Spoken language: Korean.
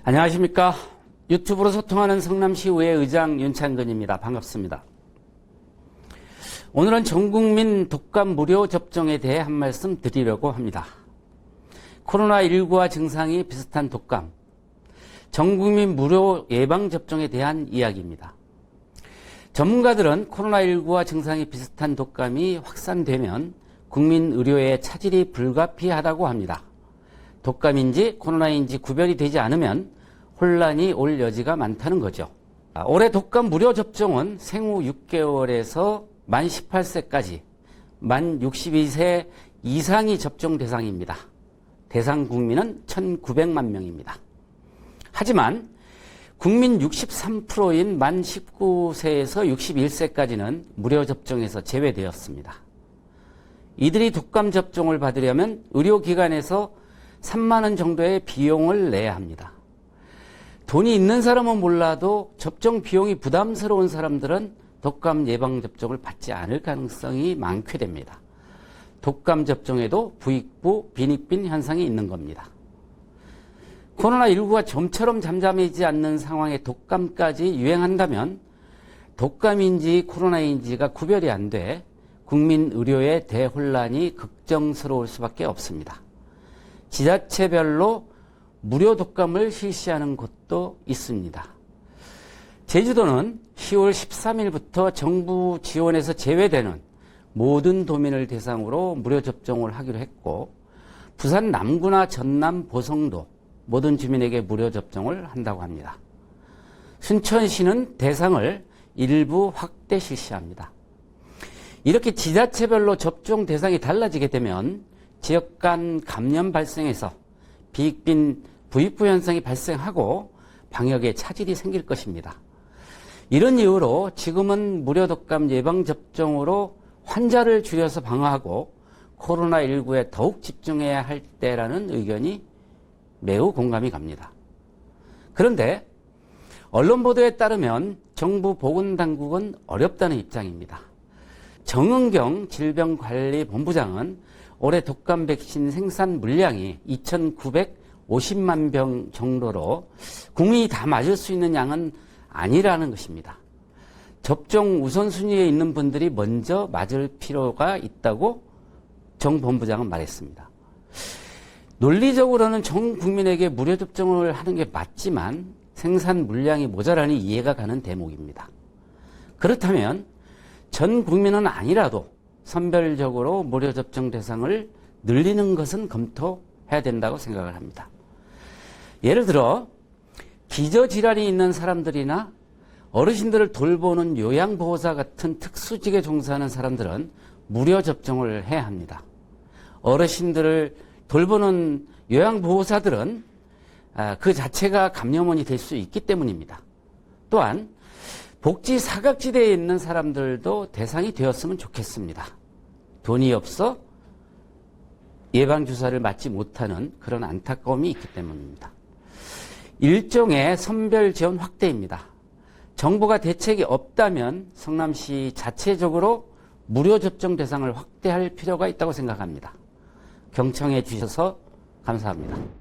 안녕하십니까. 유튜브로 소통하는 성남시의회 의장 윤창근입니다. 반갑습니다. 오늘은 전국민 독감 무료 접종에 대해 한 말씀 드리려고 합니다. 코로나19와 증상이 비슷한 독감, 전국민 무료 예방접종에 대한 이야기입니다. 전문가들은 코로나19와 증상이 비슷한 독감이 확산되면 국민 의료에 차질이 불가피하다고 합니다. 독감인지 코로나인지 구별이 되지 않으면 혼란이 올 여지가 많다는 거죠. 올해 독감 무료 접종은 생후 6개월에서 만 18세까지 만 62세 이상이 접종 대상입니다. 대상 국민은 1,900만 명입니다. 하지만 국민 63%인 만 19세에서 61세까지는 무료 접종에서 제외되었습니다. 이들이 독감 접종을 받으려면 의료기관에서 3만 원 정도의 비용을 내야 합니다. 돈이 있는 사람은 몰라도 접종 비용이 부담스러운 사람들은 독감 예방접종을 받지 않을 가능성이 많게 됩니다. 독감 접종에도 부익부, 빈익빈 현상이 있는 겁니다. 코로나19가 좀처럼 잠잠해지지 않는 상황에 독감까지 유행한다면 독감인지 코로나인지가 구별이 안 돼 국민 의료의 대혼란이 걱정스러울 수밖에 없습니다. 지자체별로 무료 독감을 실시하는 곳도 있습니다. 제주도는 10월 13일부터 정부 지원에서 제외되는 모든 도민을 대상으로 무료 접종을 하기로 했고, 부산 남구나 전남 보성도 모든 주민에게 무료 접종을 한다고 합니다. 순천시는 대상을 일부 확대 실시합니다. 이렇게 지자체별로 접종 대상이 달라지게 되면 지역 간 감염 발생에서 비익빈 부익부 현상이 발생하고 방역에 차질이 생길 것입니다. 이런 이유로 지금은 무료 독감 예방접종으로 환자를 줄여서 방어하고 코로나19에 더욱 집중해야 할 때라는 의견이 매우 공감이 갑니다. 그런데 언론 보도에 따르면 정부 보건당국은 어렵다는 입장입니다. 정은경 질병관리본부장은 올해 독감 백신 생산 물량이 2,950만 병 정도로 국민이 다 맞을 수 있는 양은 아니라는 것입니다. 접종 우선순위에 있는 분들이 먼저 맞을 필요가 있다고 정 본부장은 말했습니다. 논리적으로는 전 국민에게 무료 접종을 하는 게 맞지만 생산 물량이 모자라니 이해가 가는 대목입니다. 그렇다면 전 국민은 아니라도 선별적으로 무료 접종 대상을 늘리는 것은 검토해야 된다고 생각을 합니다. 예를 들어 기저질환이 있는 사람들이나 어르신들을 돌보는 요양보호사 같은 특수직에 종사하는 사람들은 무료 접종을 해야 합니다. 어르신들을 돌보는 요양보호사들은 그 자체가 감염원이 될 수 있기 때문입니다. 또한 복지 사각지대에 있는 사람들도 대상이 되었으면 좋겠습니다. 돈이 없어 예방주사를 맞지 못하는 그런 안타까움이 있기 때문입니다. 일종의 선별 지원 확대입니다. 정부가 대책이 없다면 성남시 자체적으로 무료 접종 대상을 확대할 필요가 있다고 생각합니다. 경청해 주셔서 감사합니다.